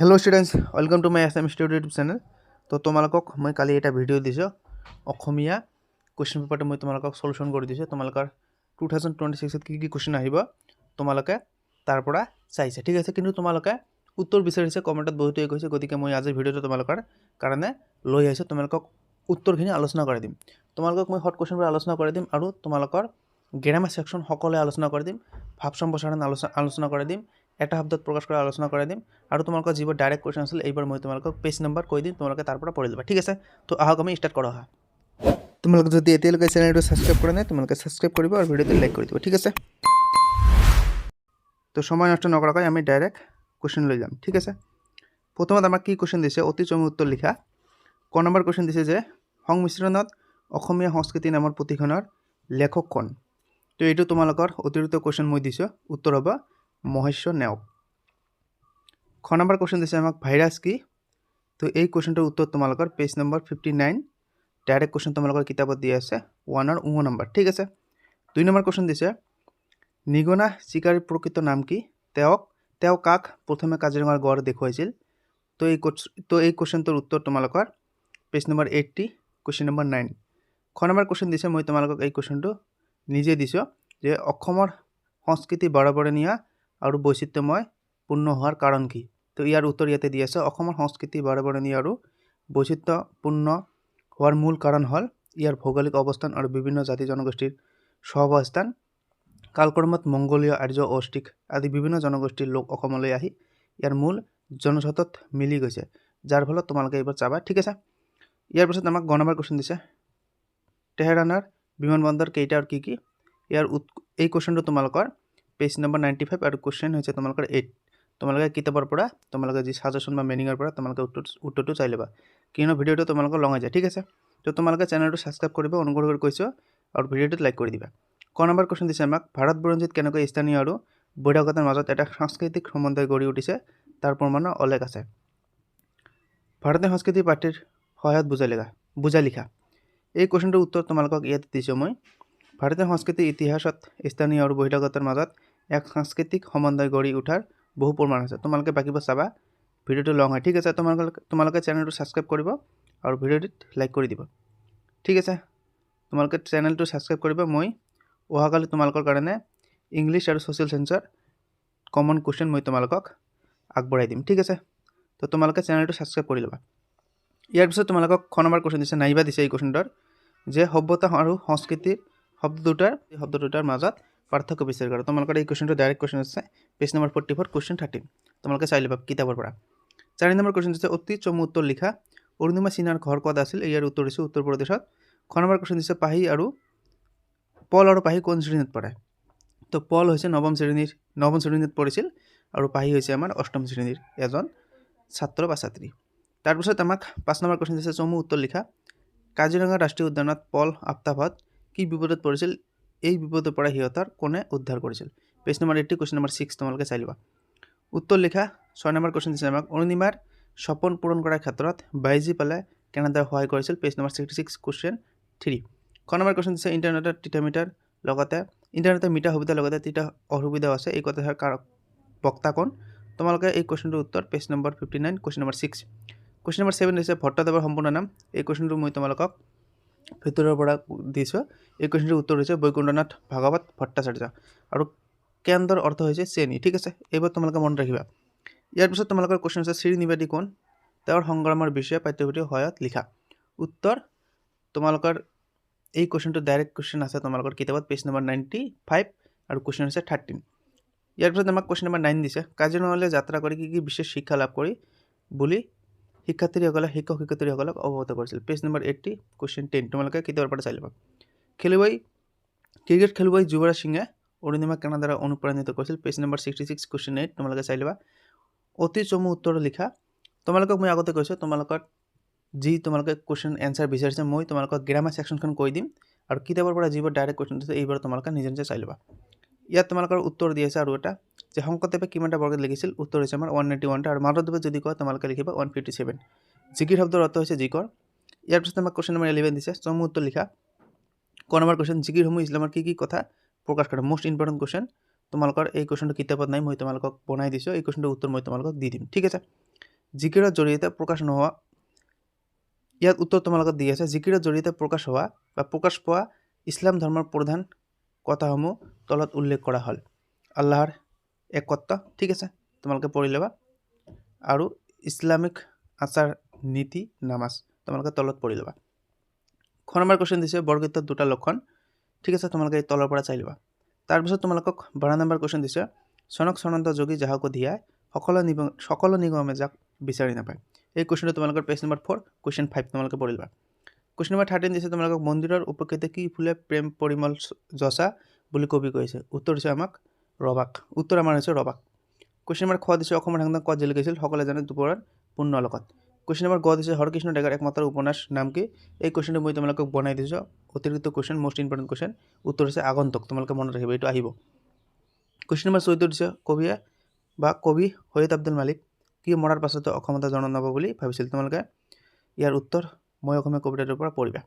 Hello students welcome to my SM studio YouTube channel. तो तुम्हारा मैं काली एटा भिडिओ दिसो অসমীয়া क्वेश्चन पेपर मैं तुम्हारा सल्यूशन कर दिसो तुम्हारा 2026 की क्वेश्चन आहिबा तुम्हारा तार পৰা চাইছে ঠিক আছে কিন্তু তোমালোকে উত্তৰ বিচাৰিছে কমেন্টত বহুতই কৈছে গতিকে মই আজি ভিডিওটো তোমালোকৰ কাৰণে লৈ আহিছো তোমালোকক উত্তৰখিনি আলোচনা কৰি দিম তোমালোকক মই হট क्वेश्चन বোৰ আলোচনা কৰি দিম আৰু তোমালোকৰ গ্ৰামাৰ সেকশন সকলে আলোচনা কৰি দিম ভাব সম্প্ৰসাৰণ আলোচনা কৰি দিম এটা শব্দত প্ৰকাশ কৰা আলোচনা কৰি দিম আৰু তোমালোকৰ যিবোৰ ডাইৰেক্ট क्वेश्चन আছিল এইবাৰ মই তোমালোকক পেজ নম্বৰ কৈ দিম তোমালোকে তাৰ পৰা পঢ়ি লবা ঠিক আছে তো আহক আমি স্টাৰ্ট কৰো হা তোমালোকে যদি এতিয়ালৈকে চেনেলটো সাবস্ক্ৰাইব কৰা নাই তোমালোকে সাবস্ক্ৰাইব কৰিব আৰু ভিডিওটো লাইক কৰি দিব ঠিক আছে তো সময় নষ্ট নকৰাকৈ আমি ডাইৰেক্ট क्वेश्चन লৈ যাম ঠিক আছে প্ৰথমত আমাক কি क्वेश्चन দিছে অতি চমু উত্তৰ লিখা ক নম্বৰ क्वेश्चन দিছে যে সংমিশ্ৰণত অসমীয়া সংস্কৃতি নামৰ পুথিখনৰ লেখক কোন তো এইটো তোমালোকৰ অতিৰিক্ত क्वेश्चन মই দিছো উত্তৰ হ'ব মহেশ্বৰ নেওগ খ নম্বৰ क्वेश्चन দিছে আমাক ভাইৰাছ কি তো এই क्वेश्चनটোৰ উত্তৰ তোমালোকৰ পেজ নম্বৰ 59 ডাইৰেক্ট क्वेश्चन তোমালোকৰ কিতাপত দিয়া আছে 1 আৰু 2 নম্বৰ ঠিক আছে 2 নম্বৰ क्वेश्चन দিছে নিগনা শিকাৰীৰ প্ৰকৃত নাম কি তেওঁ কাক প্ৰথমে কাজিৰঙাৰ গড় দেখুৱাইছিল তো এই क्वेश्चनটোৰ উত্তৰ তোমালোকৰ পেজ নম্বৰ 80 क्वेश्चन নম্বৰ 9 খ নম্বৰ क्वेश्चन দিছে মই তোমালোকক এই क्वेश्चनটো নিজে দিছো যে অসমৰ সংস্কৃতি বৰাবৰণীয়া আৰু বৈচিত্ৰ্যময় পূৰ্ণ হোৱাৰ কাৰণ কি তো ইয়াৰ উত্তৰ ইয়াতে দি আছে অসমৰ সংস্কৃতি বৰাবৰণীয়া আৰু বৈচিত্ৰ্যপূৰ্ণ হোৱাৰ মূল কাৰণ হল ইয়াৰ ভৌগোলিক অৱস্থান আৰু বিভিন্ন জাতি জনগোষ্ঠীৰ সহাৱস্থান কালক্ৰমত মংগোলীয় আৰ্য অষ্ট্ৰিক আদি বিভিন্ন জনগোষ্ঠীৰ লোক অসমলৈ আহি ইয়াৰ মূল জনজাতত মিলি গৈছে যাৰ ফলত তোমালোকে এইবাৰ চাবা ঠিক আছে ইয়াৰ পিছত আমাক গ নম্বৰ क्वेश्चन দিছে তেহৰানৰ বিমানবন্দৰ কেইটা আৰু কি ইয়াৰ এই क्वेश्चनটো তোমালোকৰ পেজ নম্বৰ 95 আৰু क्वेश्चन হৈছে তোমালোকৰ 8 তোমালোকে কিতাপৰ পৰা তোমালোকে যি সাজেশন বা মিনিংৰ পৰা তোমালোকে উত্তৰটো চাই লবা কিনো ভিডিওটো তোমালোকৰ লং হৈ যায় ঠিক আছে তো তোমালোকে চেনেলটো সাবস্ক্ৰাইব কৰিব অনুগ্ৰহ কৰি কৈছো আৰু ভিডিওটো লাইক কৰি দিবা ক নম্বৰ क्वेश्चन দিছে আমাক ভাৰত বুৰঞ্জীত কেনেকৈ স্থানীয় আৰু বৈদিকতাৰ মাজত এটা সাংস্কৃতিক সম্বন্ধ গঢ়ি উঠিছে তাৰ প্ৰমাণ অলেখ আছে ভাৰতীয় সংস্কৃতি পাঠ্যৰ সহায়ত বুজাই লিখা এই क्वेश्चनটোৰ উত্তৰ তোমালোকক ইয়াত দিছো মই ভাৰতীয় সংস্কৃতিৰ ইতিহাসত স্থানীয় আৰু বৈদিকতাৰ মাজত এক সাংস্কৃতিক সম্বন্ধ গঢ়ি উঠাৰ বহু প্ৰমাণ আছে তোমালোকে বাকিবোৰ চাবা ভিডিওটো লং হয় ঠিক আছে তোমালোকে চেনেলটো সাবস্ক্ৰাইব কৰিব আৰু ভিডিওটো লাইক কৰি দিব ঠিক আছে তোমালোকে চেনেলটো সাবস্ক্ৰাইব কৰিব মই ওহাকালি তোমালোকৰ কাৰণে ইংলিশ আৰু সোশ্যাল সায়েন্সৰ কমন क्वेश्चन মই তোমালোকক আগবঢ়াই দিম ঠিক আছে তো তোমালোকে চেনেলটো সাবস্ক্ৰাইব কৰি লবা ইয়াৰ পিছত তোমালোকক খ নম্বৰ क्वेश्चन দিছে নাইবা দিছে এই क्वेश्चनৰ যে সভ্যতা আৰু সংস্কৃতিৰ শব্দ দুটাৰ মাজত পাৰ্থক্য বিচাৰ কৰা তোমালোকৰ এই क्वेश्चनটো ডাইৰেক্ট क्वेश्चन আছে পেজ নম্বৰ 44 क्वेश्चन 13 তোমালোকে চাই লবা কিতাপৰ পৰা 4 নম্বৰ क्वेश्चन দিছে অতি চমু উত্তৰ লিখা অৰুণিমা সিনহাৰ ঘৰ ক'ত আছিল ইয়াৰ উত্তৰ দিছে উত্তৰ প্ৰদেশত খ নম্বৰ क्वेश्चन দিছে পল আৰু পাহি কোন শ্ৰেণীত পঢ়ে তো পল হৈছে নৱম শ্ৰেণীত পঢ়িছিল আৰু পাহি হৈছে আমাৰ অষ্টম শ্ৰেণীৰ এজন ছাত্ৰ বা ছাত্ৰী তাৰ পিছত আমাক 5 নম্বৰ क्वेश्चन দিছে চমু উত্তৰ লিখা কাজিৰঙা ৰাষ্ট্ৰীয় উদ্যানত পল আফতাবত কি বিপদত পৰিছিল এই বিপদৰ পৰা হিয়তৰ কোনে উদ্ধাৰ কৰিছিল পেজ নম্বৰ 80 क्वेश्चन নম্বৰ 6 তোমালোকে চাই লবা উত্তৰ লিখা 6 নম্বৰ क्वेश्चन দিছে আমাক অৰুণিমাৰ সপন পূৰণ কৰাৰ ক্ষেত্ৰত বাইজি পালে কেনেদৰে সহায় কৰিছিল পেজ নম্বৰ 66 क्वेश्चन 3 খ নম্বৰ क्वेश्चन দিছে ইন্টাৰনেটৰ তিতামিটাৰ লগতে ইন্টাৰনেটৰ মিটা সুবিধা লগতে তিতা অসুবিধা আছে এই কথাৰ কাৰক বক্তা কোন তোমালোকে এই क्वेश्चनটোৰ উত্তৰ page number 59 question number 6 question number 7 দিছে ভট্টদেৱৰ সম্পূৰ্ণ নাম এই क्वेश्चनটো মই তোমালোকক ভিতৰৰ পৰা দিছো এই क्वेश्चनটোৰ উত্তৰ হৈছে বৈকুণ্ঠনাথ ভাগৱত ভট্টাচাৰ্য আৰু কেন্দ্ৰৰ অৰ্থ হৈছে শ্ৰেণী ঠিক আছে এইবাৰ তোমালোকে মনত ৰাখিবা ইয়াৰ পিছত তোমালোকৰ क्वेश्चन আছে শ্ৰীনিবাদী কোন তেওঁৰ সংগ্ৰামৰ বিষয়ে পাঠ্যপুথিৰ সহায়ত লিখা উত্তৰ তোমালোকৰ এই क्वेश्चनটো ডাইৰেক্ট क्वेश्चन আছে তোমালোকৰ কিতাপত পেজ নম্বৰ 95 আৰু क्वेश्चन আছে 13 ইয়াৰ পিছত আমাক क्वेश्चन নম্বৰ 9 দিছে কাজিৰঙালৈ যাত্ৰা কৰি কি বিশেষ শিক্ষা লাভ কৰি বুলি শিক্ষক-শিক্ষয়িত্ৰীসকলক অৱগত কৰিছিল পেজ নম্বৰ 80 क्वेश्चन 10 তোমালোকে কিতাপৰ পৰা চাই লবা ক্ৰিকেট খেলুৱৈ যুৱৰাজ সিঙে অৰুণিমা কেনেদৰে অনুপ্ৰাণিত কৰিছিল পেজ নম্বৰ 66 क्वेश्चन 8 তোমালোকে চাই লবা অতি চমু উত্তৰ লিখা তোমালোকক মই আগতে কৈছো তোমালোকৰ যি তোমালোকে क्वेश्चन आंसर বিচাৰিছে মই তোমালোকক গ্ৰামাৰ সেকশনখন কৈ দিম আৰু কিতাপৰ পৰা যিবোৰ ডাইৰেক্ট क्वेश्चन দিছে এইবাৰ তোমালোকে নিজে চাই লবা ইয়াত তোমালোকৰ উত্তৰ দি আছে আৰু এটা যে শংকৰদেৱে কিমানটা বৰ্গত লিখিছিল উত্তৰ হৈছে আমাৰ 191 টা আৰু মাধৱদেৱে যদি কয় তোমালোকে লিখিবা 157 জিকিৰ শব্দৰ অৰ্থ হৈছে জিকৰ ইয়াৰ পিছত আমাক क्वेश्चन নম্বৰ 11 দিছে চমু উত্তৰ লিখা ক নম্বৰ क्वेश्चन জিকিৰ সমূহ ইছলামৰ কি কথা প্ৰকাশ কৰে মোস্ট ইম্পৰ্টেন্ট क्वेश्चन তোমালোকৰ এই क्वेश्चनটো কিতাপত নাই মই তোমালোকক বনাই দিছো এই क्वेश्चनটোৰ উত্তৰ মই তোমালোকক দি দিম ঠিক আছে জিকিৰৰ জৰিয়তে প্ৰকাশ নোহোৱা, ইয়াত উত্তৰ তোমালোকক দি আছে, জিকিৰৰ জৰিয়তে প্ৰকাশ হোৱা বা প্ৰকাশ পোৱা ইছলাম ধৰ্মৰ প্ৰধান কথাসমূহ তলত উল্লেখ কৰা হ'ল। আল্লাহৰ একত্ব, ঠিক আছে, তোমালোকে পঢ়ি ল'বা। আৰু ইছলামিক আচাৰ নীতি নামাজ তোমালোকে তলত পঢ়ি ল'বা। খ নম্বৰ কুৱেশ্যন দিছে বৰগীতৰ দুটা লক্ষণ, ঠিক আছে, তোমালোকে এই তলৰ পৰা চাই ল'বা। তাৰপিছত তোমালোকক 12 নম্বৰ কুৱেশ্যন দিছে চনক চনন্দ যোগী যাহকো ধিয়াই সকলো নিগমে যাক বিচাৰি নাপায়। এই কুৱেশ্যনটো তোমালোকৰ পেজ নম্বৰ 4 কুৱেশ্যন 5 তোমালোকে পঢ়ি ল'বা। কুৱেশ্যন নম্বৰ 13 দিছে তোমালোকক মন্দিৰৰ উপকৃত কি ফুলে প্ৰেম পৰিমল যচা বুলি কবি কৈছে। উত্তৰ দিছে আমাক ৰবাক, উত্তৰ আমাৰ হৈছে ৰবাক। কুৱেশ্যন নম্বৰ খ দিছে অসমৰ সাংবিধান ক'ত জিলিকিছিল, সকলোৱে জানে দুপৰৰ পূৰ্ণ আলোকত। কুৱেশ্যন নম্বৰ গ দিছে হৰকৃষ্ণ ডেকাৰ একমাত্ৰ উপন্যাস নাম কি। এই কুৱেশ্যনটো মই তোমালোকক বনাই দিছোঁ, অতিৰিক্ত কুৱেশ্যন, মষ্ট ইম্পৰ্টেণ্ট কুৱেশ্যন। উত্তৰ হৈছে আগন্তুক, তোমালোকে মনত ৰাখিব, এইটো আহিব। কুৱেশ্যন নম্বৰ 14 দিছে কবিয়ে বা কবি সৈয়দ আব্দুল মালিক কি মৰাৰ পাছতো অসমতা জননাব বুলি ভাবিছিল। তোমালোকে ইয়াৰ উত্তৰ মই অসমীয়া কবিতাটোৰ পৰা পঢ়িবা।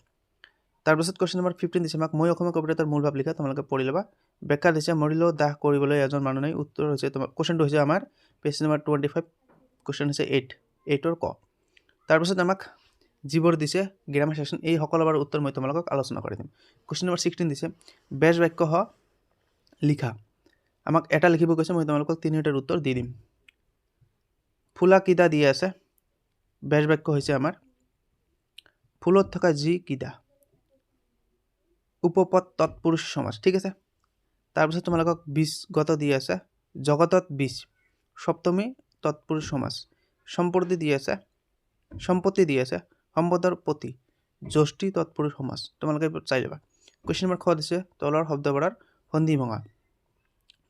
তাৰপিছত কুৱেশ্যন নম্বৰ 15 দিছে আমাক মই অসমীয়া কবিতাটোৰ মূল ভাৱ লিখা, তোমালোকে পঢ়ি ল'বা। ব্যাখ্যা দিছে মৰিলেও দাহ কৰিবলৈ এজন মানুহ নাই। উত্তৰ হৈছে তোমাৰ কুৱেশ্যনটো হৈছে আমাৰ পেজ নম্বৰ 25, কুৱেশ্যন হৈছে 8ৰ ক। তাৰপিছত আমাক যিবোৰ দিছে গ্ৰামাৰ ছেকশ্যন, এই সকলোবাৰ উত্তৰ মই তোমালোকক আলোচনা কৰি দিম। কুৱেশ্যন নম্বৰ 16 দিছে বেজ বাক্য লিখা, আমাক এটা লিখিব কৈছে, মই তোমালোকক 3টাৰ উত্তৰ দি দিম। ফুলা কিদা দি আছে, বেজ বাক্য হৈছে আমাৰ ফুলত থকা যি কিদা, উপপদ তৎপুৰুষ সমাজ, ঠিক আছে। তাৰপিছত তোমালোকক 20 গত দি আছে জগতত 20, সপ্তমী তৎপুৰুষ সমাজ, সম্পত্তি দি আছে সম্পদৰ প্ৰতি, জ্যোষ্ঠী তৎপুৰুষ সমাজ, তোমালোকে চাই ল'বা। কুৱেশ্যন নম্বৰ খ দিছে তলৰ শব্দবোৰৰ সন্ধি ভঙা,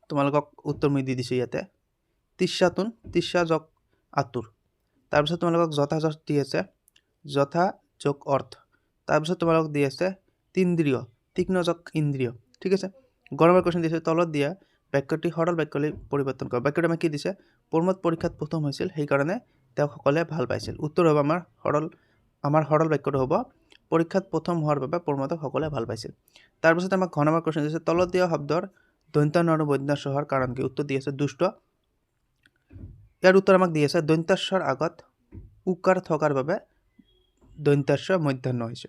তোমালোকক উত্তৰ মই দি দিছোঁ ইয়াতে তিস্যাতুন, তিস্যা যোগ আতুৰ। তাৰপিছত তোমালোকক যথাযথ দি আছে যথা যোগ অৰ্থ। তাৰপিছত তোমালোকক দি আছে তিন্দ্ৰিয়, তীক্ষ্ণ যোগ ইন্দ্ৰিয়, ঠিক আছে। গৰমৰ কুৱেশ্যন দিছে তলত দিয়া বাক্যটি সৰল বাক্যলৈ পৰিৱৰ্তন কৰা। বাক্যটো আমাক কি দিছে প্ৰমোদ পৰীক্ষাত প্ৰথম হৈছিল সেইকাৰণে তেওঁক সকলোৱে ভাল পাইছিল। উত্তৰ হ'ব আমাৰ সৰল বাক্যটো হ'ব পৰীক্ষাত প্ৰথম হোৱাৰ বাবে প্ৰমোদক সকলোৱে ভাল পাইছিল। তাৰপিছত আমাক ঘ নম্বৰ কুৱেশ্যন দিছে তলত দিয়া শব্দৰ দন্ত্য আৰু বৈদ্যাস্বৰ হোৱাৰ কাৰণ কি। উত্তৰ দি আছে দুষ্ট। ইয়াৰ উত্তৰ আমাক দি আছে দন্ত্যাস্বৰ আগত উকাৰ থকাৰ বাবে দন্ত্যাস্ব মধ্যাহ্ন হৈছে।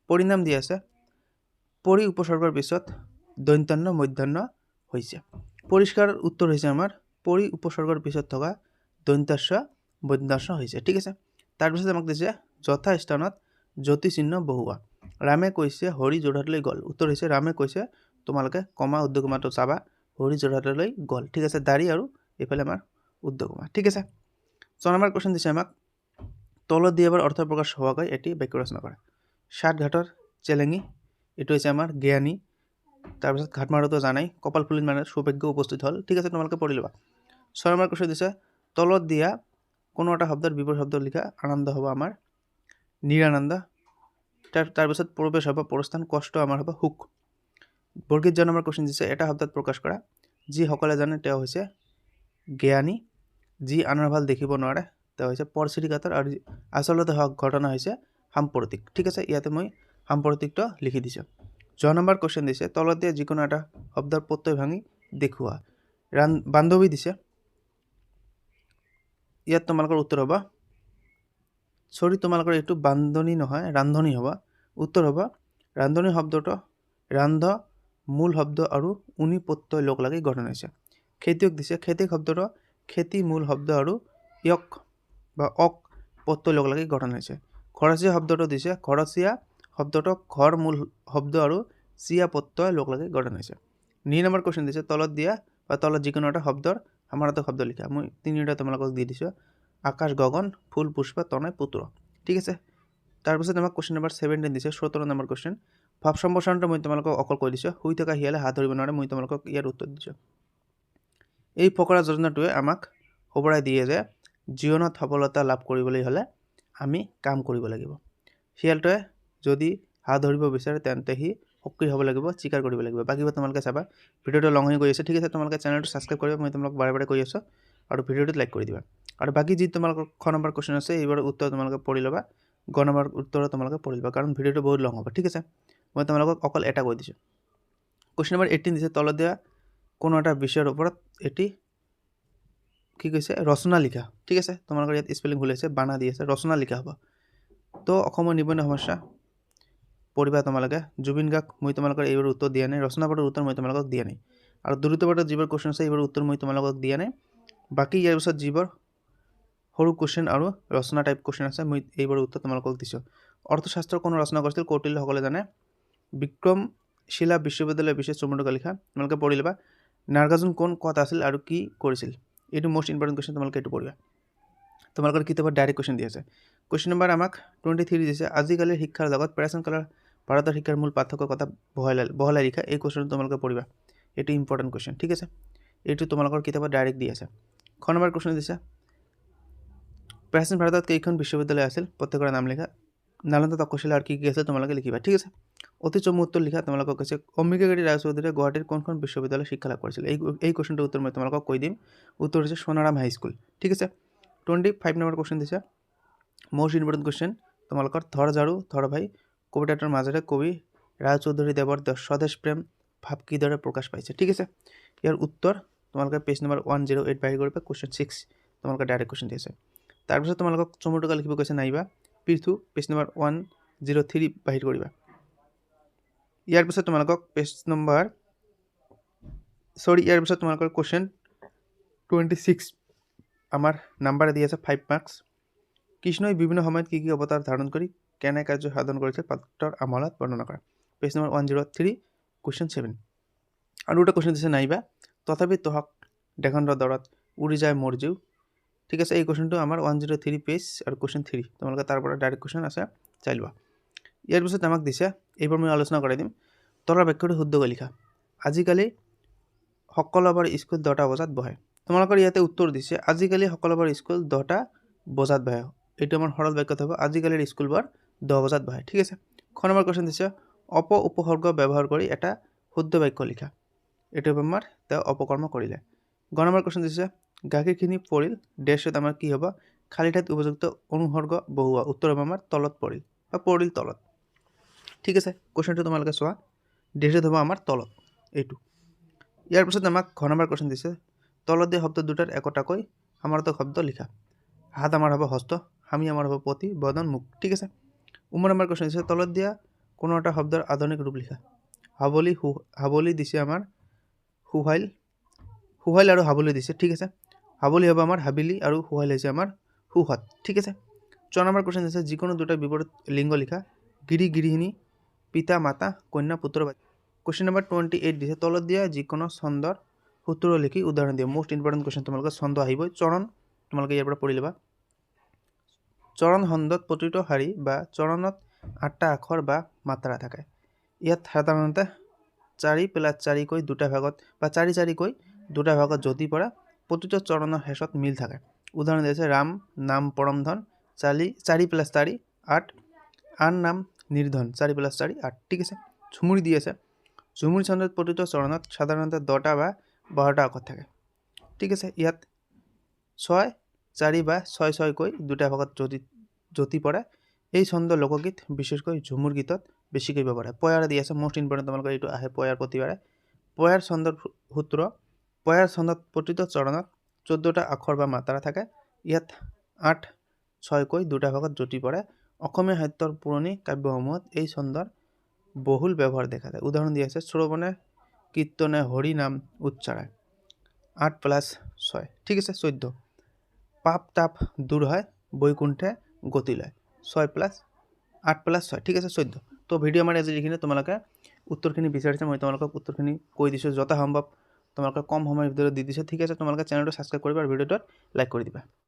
পৰিণাম দি আছে পৰি উপসৰ্গৰ পিছত দন্ত্যান্ন মধ্যাহ্ন হৈছে। পৰিষ্কাৰ উত্তৰ হৈছে আমাৰ পৰি উপসৰ্গৰ পিছত থকা দন্ত্যাস্ব মধ্যাহ্ন হৈছে, ঠিক আছে। তাৰপিছত আমাক দিছে যথা স্থানত জ্যোতি চিহ্ন বহুৱা। ৰামে কৈছে হৰি যোৰহাটলৈ গ'ল। উত্তৰ হৈছে ৰামে কৈছে, তোমালোকে কমা উদ্ধকমাটো চাবা, হৰি যোৰহাটলৈ গ'ল, ঠিক আছে। দাড়ি আৰু এইফালে আমাৰ উদ্ধকমা, ঠিক আছে। 6 নম্বৰ কুৱেশ্যন দিছে আমাক তলত দিয়াৰ অৰ্থ প্ৰকাশ হোৱাকৈ এটি বাক্য ৰচনা কৰা। সাত ঘাটৰ চেলেঙি, এইটো হৈছে আমাৰ জ্ঞানী। তাৰপিছত ঘাট মাৰোতো জানাই, কপাল ফুলিন মানে সৌভাগ্য উপস্থিত হ'ল, ঠিক আছে, তোমালোকে পঢ়ি ল'বা। 6 নম্বৰ কুৱেশ্যন দিছে তলত দিয়া কোনো এটা শব্দৰ বিপৰীত শব্দ লিখা। আনন্দ হ'ব আমাৰ নিৰানন্দ। তাৰপিছত প্ৰৱেশ হ'ব প্ৰস্থান, কষ্ট আমাৰ হ'ব সুখ। বৰ্গীত জ নম্বৰ কুৱেশ্যন দিছে এটা শব্দত প্ৰকাশ কৰা। যি সকলোৱে জানে তেওঁ হৈছে জ্ঞানী, যি আনৰ ভাল দেখিব নোৱাৰে তেওঁ হৈছে পৰশ্ৰীকাতৰ, আৰু আচলতে ঘটনা হৈছে সাম্প্ৰতিক, ঠিক আছে। ইয়াতে মই সাম্প্ৰতিকটো লিখি দিছোঁ। জ নম্বৰ কুৱেশ্যন দিছে তলত দিয়া যিকোনো এটা শব্দৰ প্ৰত্যয় ভাঙি দেখুওৱা। বান্ধৱী দিছে, ইয়াত তোমালোকৰ উত্তৰ হ'ব তোমালোকৰ এইটো বান্ধনী নহয় ৰান্ধনী হ'ব। উত্তৰ হ'ব ৰান্ধনী শব্দটো ৰান্ধ মূল শব্দ আৰু উনি প্ৰত্যয় লগ লাগি গঠন হৈছে। খেতিয়ক দিছে, খেতিয়ক শব্দটো খেতি মূল শব্দ আৰু ইয়ক বা অক প্ৰত্যয় লগ লাগি গঠন হৈছে। ঘৰচীয়া শব্দটো দিছে, ঘৰচীয়া শব্দটো ঘৰ মূল শব্দ আৰু চিয়া প্ৰত্যয় লগ লাগি গঠন হৈছে। 9 নম্বৰ কুৱেশ্যন দিছে তলত দিয়া বা তলত যিকোনো এটা শব্দৰ সমানাৰ্থক শব্দ লিখা। মই 3টা তোমালোকক দি দিছোঁ, আকাশ গগন, ফুল পুষ্প, তনয় পুত্ৰ, ঠিক আছে। তাৰপিছত আমাক কুৱেশ্যন নম্বৰ 17 দিছে 17 নম্বৰ কুৱেশ্যন। ভাৱ সম্প্ৰসাৰণটো মই তোমালোকক অকল কৈ দিছোঁ। শুই থকা শিয়ালে হাত ধৰিব নোৱাৰে, মই তোমালোকক ইয়াৰ উত্তৰ দিছোঁ। এই ফকৰা যোজনাটোৱে আমাক সোঁৱৰাই দিয়ে যে জীৱনত সফলতা লাভ কৰিবলৈ হ'লে আমি কাম কৰিব লাগিব। শিয়ালটোৱে যদি হাত ধৰিব বিচাৰে তেন্তে সি সক্ৰিয় হ'ব লাগিব, স্বীকাৰ কৰিব লাগিব। বাকীবোৰ তোমালোকে চাবা, ভিডিঅ'টো লং হৈ গৈ আছে, ঠিক আছে। তোমালোকে চেনেলটো ছাবস্ক্ৰাইব কৰিবা, মই তোমালোকক বাৰে বাৰে কৈ আছোঁ, আৰু ভিডিঅ'টোত লাইক কৰি দিবা। আৰু বাকী যি তোমালোকৰ খ নম্বৰ কুৱেশ্যন আছে এইবাৰ উত্তৰ তোমালোকে পঢ়ি ল'বা, গ নম্বৰ উত্তৰ তোমালোকে পঢ়ি ল'বা, কাৰণ ভিডিঅ'টো বহুত লং হ'ব, ঠিক আছে। মই তোমালোকক অকল এটা কৈ দিছোঁ। কুৱেশ্যন নম্বৰ 18 দিছে তলত দিয়া কোনো এটা বিষয়ৰ ওপৰত এটি কি কৈছে ৰচনা লিখা ঠিক আছে তোমালোকৰ ইয়াত স্পেলিং ভুল হৈছে বানা দি আছে ৰচনা লিখা হ'ব তো অসমৰ নিবনুৱা সমস্যা পঢ়িবা তোমালোকে জুবিন গাৰ্গ মই তোমালোকৰ এইবোৰ উত্তৰ দিয়া নাই ৰচনা পাঠৰ উত্তৰ মই তোমালোকক দিয়া নাই আৰু দ্ৰুত পাঠৰ যিবোৰ কুৱেশ্যন আছে এইবোৰ উত্তৰ মই তোমালোকক দিয়া নাই বাকী ইয়াৰ পিছত যিবোৰ সৰু কুৱেশ্যন আৰু ৰচনা টাইপ কুৱেশ্যন আছে মই এইবোৰ উত্তৰ তোমালোকক দিছোঁ অৰ্থশাস্ত্ৰ কোন ৰচনা কৰিছিল কৌটিল্যসকলে জানে বিক্ৰমশিলা বিশ্ববিদ্যালয়ৰ বিশেষ চমুটোকা লিখা তোমালোকে পঢ়ি ল'বা নাগাৰ্জুন কোন ক'ত আছিল আৰু কি কৰিছিল এইটো মোষ্ট ইম্পৰ্টেণ্ট কুৱেশ্যন তোমালোকে এইটো পঢ়িবা তোমালোকৰ কিতাপত ডাইৰেক্ট কুৱেশ্যন দি আছে কুৱেশ্যন নম্বৰ আমাক 23 দিছে আজিকালিৰ শিক্ষাৰ লগত প্ৰাচীন কালৰ ভাৰতৰ শিক্ষাৰ মূল পাৰ্থক্যৰ কথা বহলাই লিখা এই কুৱেশ্যনটো তোমালোকে পঢ়িবা এইটো ইম্পৰ্টেণ্ট কুৱেশ্যন ঠিক আছে এইটো তোমালোকৰ কিতাপত ডাইৰেক্ট দি আছে খ নম্বৰ কুৱেশ্যন দিছে প্ৰাচীন ভাৰতত কেইখন বিশ্ববিদ্যালয় আছিল প্ৰত্যেকৰে নাম লিখা নালন্দা তক্ষশিলা আৰু কি কি আছে তোমালোকে লিখিবা ঠিক আছে অতি চমু উত্তৰ লিখা তোমালোকক কৈছে অম্বিকাগিৰি ৰায়চৌধুৰীয়ে গুৱাহাটীৰ কোনখন বিশ্ববিদ্যালয়ত শিক্ষা লাভ কৰিছিল এই কুৱেশ্যনটোৰ উত্তৰ মই তোমালোকক কৈ দিম উত্তৰ হৈছে সোণাৰাম হাইস্কুল ঠিক আছে 25 নম্বৰ কুৱেশ্যন দিছে মোষ্ট ইম্পৰ্টেণ্ট কুৱেশ্যন তোমালোকৰ থৰ ঝাৰু থৰ ভাই কবিতাটোৰ মাজেৰে কবি ৰায়চৌধুৰী দেৱৰ স্বদেশ প্ৰেম ভাৱ কিদৰে প্ৰকাশ পাইছে ঠিক আছে ইয়াৰ উত্তৰ তোমালোকে পেজ নম্বৰ 108 বাহিৰ কৰিবা কুৱেশ্যন 6 তোমালোকে ডাইৰেক্ট কুৱেশ্যন দি আছে তাৰপিছত তোমালোকক চমুটোকা লিখিব কৈছে নাইবা পৃথু পেজ নম্বৰ 103 বাহিৰ কৰিবা ইয়াৰ পিছত তোমালোকক পেজ নম্বৰ ইয়াৰ পিছত তোমালোকৰ কুৱেশ্যন 26 আমাৰ নাম্বাৰ দি আছে 5 মাৰ্কছ কৃষ্ণই বিভিন্ন সময়ত কি কি অৱতাৰ ধাৰণ কৰি কেনে কাৰ্য সাধন কৰিছিল পাত্ৰৰ আমলত বৰ্ণনা কৰা পেজ নম্বৰ 103 কুৱেশ্যন 7 আৰু এটা কুৱেশ্যন দিছে নাইবা তথাপি তহক দেশৰ দৰত উৰি যায় মোৰ জীৱ ঠিক আছে এই কুৱেশ্যনটো আমাৰ 103 পেজ আৰু কুৱেশ্যন 3 তোমালোকে তাৰ পৰা ডাইৰেক্ট কুৱেশ্যন আছে চাই লোৱা ইয়াৰ পিছত আমাক দিছে এইবাৰ মই আলোচনা কৰাই দিম তলৰ বাক্যটো শুদ্ধকৈ লিখা আজিকালি সকলোবাৰ স্কুল 10টা বজাত বহে তোমালোকৰ ইয়াতে উত্তৰ দিছে আজিকালি সকলোবাৰ স্কুল 10টা বজাত বহে এইটো আমাৰ সৰল বাক্যত হ'ব আজিকালিৰ স্কুলবোৰ 10 বজাত বহে ঠিক আছে খ নম্বৰ কুৱেশ্যন দিছে উপসৰ্গ ব্যৱহাৰ কৰি এটা শুদ্ধ বাক্য লিখা এইটো আমাৰ তেওঁ অপকৰ্ম কৰিলে গ নম্বৰ কুৱেশ্যন দিছে গাখীৰখিনি পৰিল ডেছত আমাৰ কি হ'ব খালী ঠাইত উপযুক্ত অনুসৰ্গ বহুৱা উত্তৰ হ'ব আমাৰ তলত পৰিল বা পৰিল তলত ঠিক আছে কুৱেশ্যনটো তোমালোকে চোৱা ডেছত হ'ব আমাৰ তলত এইটো ইয়াৰ পিছত আমাক ঘ নম্বৰ কুৱেশ্যন দিছে তলত দিয়া শব্দ দুটাৰ একোটাকৈ সমাৰ্থক শব্দ লিখা হাত আমাৰ হ'ব হস্ত হামি আমাৰ হ'ব পতি বদন মুখ ঠিক আছে নম্বৰ কুৱেশ্যন দিছে তলত দিয়া কোনো এটা শব্দৰ আধুনিক ৰূপ লিখা হাবলি দিছে আমাৰ সুহাইল আৰু হাবলি দিছে ঠিক আছে হাবলি হ'ব আমাৰ হাবিলি আৰু সুহাইল হৈছে আমাৰ সুহত ঠিক আছে 4 নম্বৰ কুৱেশ্যন দিছে যিকোনো দুটা বিপৰীত লিংগ লিখা গিৰি গিৰিহিনী পিতা মাতা কন্যা পুত্ৰ কুৱেশ্যন নম্বৰ 28 দিছে তলত দিয়া যিকোনো ছন্দৰ সূত্ৰ লিখি উদাহৰণ দিয়া মোষ্ট ইম্পৰ্টেণ্ট কুৱেশ্যন তোমালোকে ছন্দ আহিবই চৰণ তোমালোকে ইয়াৰ পৰা পঢ়ি ল'বা চৰণ খণ্ডত প্ৰতিটো শাৰী বা চৰণত 8টা আখৰ বা মাত্ৰা থাকে ইয়াত সাধাৰণতে 4+4 কৈ দুটা ভাগত বা 4 কৈ দুটা ভাগত যদি পৰা প্ৰতিটো চৰণৰ শেষত মিল থাকে উদাহৰণ দিছে ৰাম নাম পৰমধন 4+4 8 আন নাম নিৰ্ধন 4+4 8 ঠিক আছে ঝুমুৰি দি আছে ঝুমুৰি ছন্দত প্ৰতিটো চৰণত সাধাৰণতে 10টা বা 12টা আখৰ থাকে ঠিক আছে ইয়াত 6 4 বা 6 কৈ দুটা ভাগত যদি পৰে এই ছন্দ লোকগীত বিশেষকৈ ঝুমুৰ গীতত বেছিকৈ ব্যৱহাৰ হয় পয়াৰ দি আছে মোষ্ট ইম্পৰ্টেণ্ট তোমালোকৰ এইটো আহে পয়াৰ প্ৰতিবাৰে পয়াৰ ছন্দৰ সূত্ৰ পয়াৰ ছন্দত প্ৰতিটো চৰণত 14টা আখৰ বা মাত্ৰা থাকে ইয়াত 8-6 কৈ দুটা ভাগত যদি পৰে অসমীয়া সাহিত্যৰ পুৰণি কাব্যসমূহত এই ছন্দৰ বহুল ব্যৱহাৰ দেখা যায় উদাহৰণ দি আছে শ্ৰৱণে কীৰ্তনে হৰি নাম উচ্চাৰায় 8+6 ঠিক আছে 14 পাপ তাপ দূৰ হয় বৈকুণ্ঠে গতি লয় 8+6 ঠিক আছে 14 তো ভিডিঅ' আমাৰ আজি যিখিনি তোমালোকে উত্তৰখিনি বিচাৰিছে মই তোমালোকক উত্তৰখিনি কৈ দিছোঁ যথা সম্ভৱ তোমালোকে কম সময়ৰ ভিতৰত দি দিছোঁ ঠিক আছে তোমালোকে চেনেলটো ছাবস্ক্ৰাইব কৰিবা আৰু ভিডিঅ'টোত লাইক কৰি দিবা